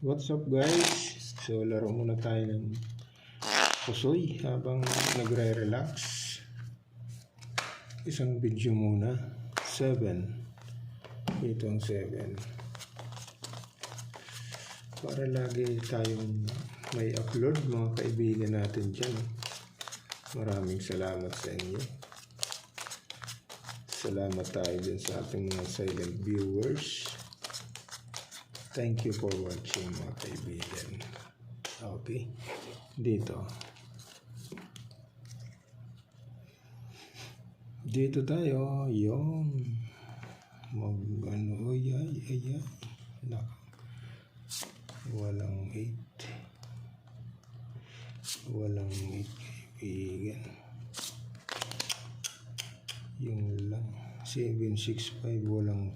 What's up guys? So laro muna tayo ng pusoy habang nagre-relax. Isang video muna. 7. Ito ang 7. Para lagi tayong may upload mga kaibigan natin dyan. Maraming salamat sa inyo. Salamat tayo din sa ating mga silent viewers. Thank you for watching mga kaibigan. Okay. Dito tayo. Yung mag-ano. Ay. Naka. Walang 8. Walang 8 kaibigan. Yung lang. 765 walang.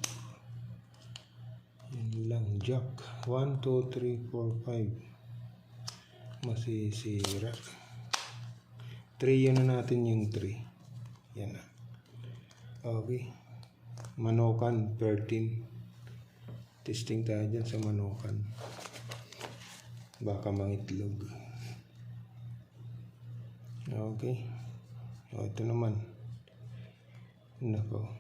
Yun lang, jack. 1, 2, 3, 4, 5. Masisira. 3 yun na natin yung 3. Yan na. Okay. Manokan, 13. Testing tayo dyan sa manokan. Baka mangitlog. Okay. O, ito naman. Nako.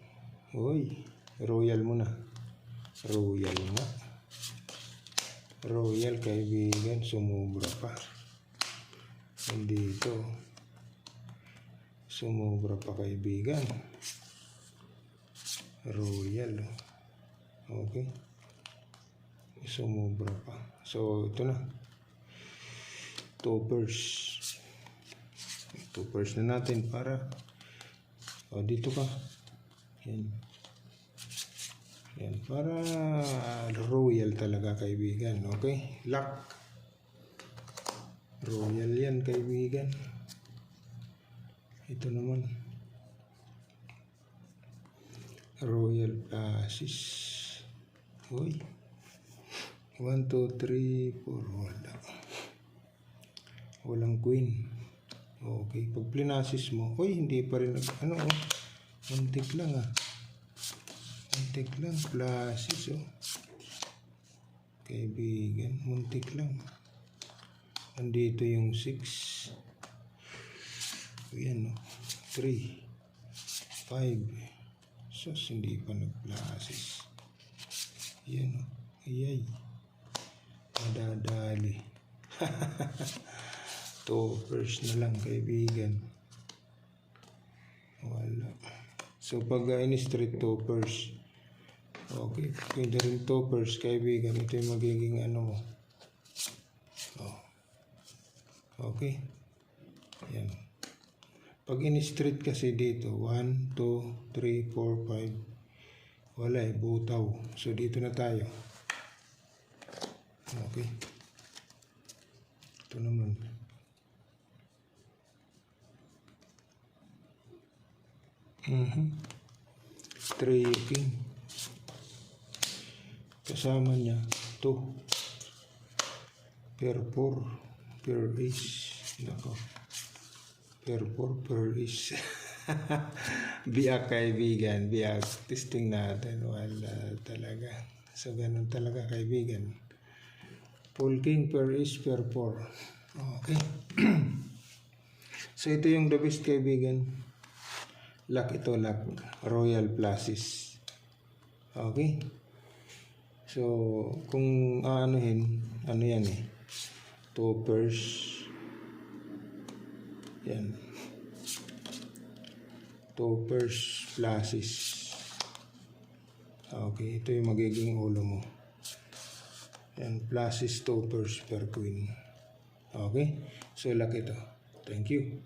Uy, royal muna. Royal nga. Royal kaibigan, sumubra pa. Dito. Sumubra pa kaibigan. Royal. Okay. Sumubra pa. So, ito na. Toppers. Toppers na natin para dito ka. Yan. Yan, para royal talaga kaibigan, okay? Lock. Royal yan kaibigan. Ito naman. Royal Plasis. Uy. 1, 2, 3, 4. Wala. Walang queen. Okay, pag plinasis mo, uy, hindi pa rin muntik lang muntik lang, plasis kaibigan, muntik lang. Andito yung 6. Ayan 3, 5. Sos, hindi pa nagplasis. Ayan ayay. Madadali. Toppers na lang kaibigan. Wala. So pag in-street toppers, okay, pwede rin toppers kaibigan. Ito yung magiging ano mo. Okay. Yan. Pag in-street kasi dito 1, 2, 3, 4, 5. Wala butaw. So dito na tayo. Okay. Ito naman. Three king. Kasama niya 2. Pair 4. Pair ace. Nako. Pair 4. Pair ace. Biyak kaibigan. Biyak. Testing natin. Wala talaga. So ganun talaga kaibigan. Full king. Pair ace. Pair 4. Okay. So ito yung the best kaibigan. Lock ito, lock. Royal Plasis. Okay. So, kung aanuhin, ano yan toppers. Yan. Toppers, Plasis. Okay, ito yung magiging ulo mo. Yan, Plasis, toppers, per queen. Okay. So, lock ito. Thank you.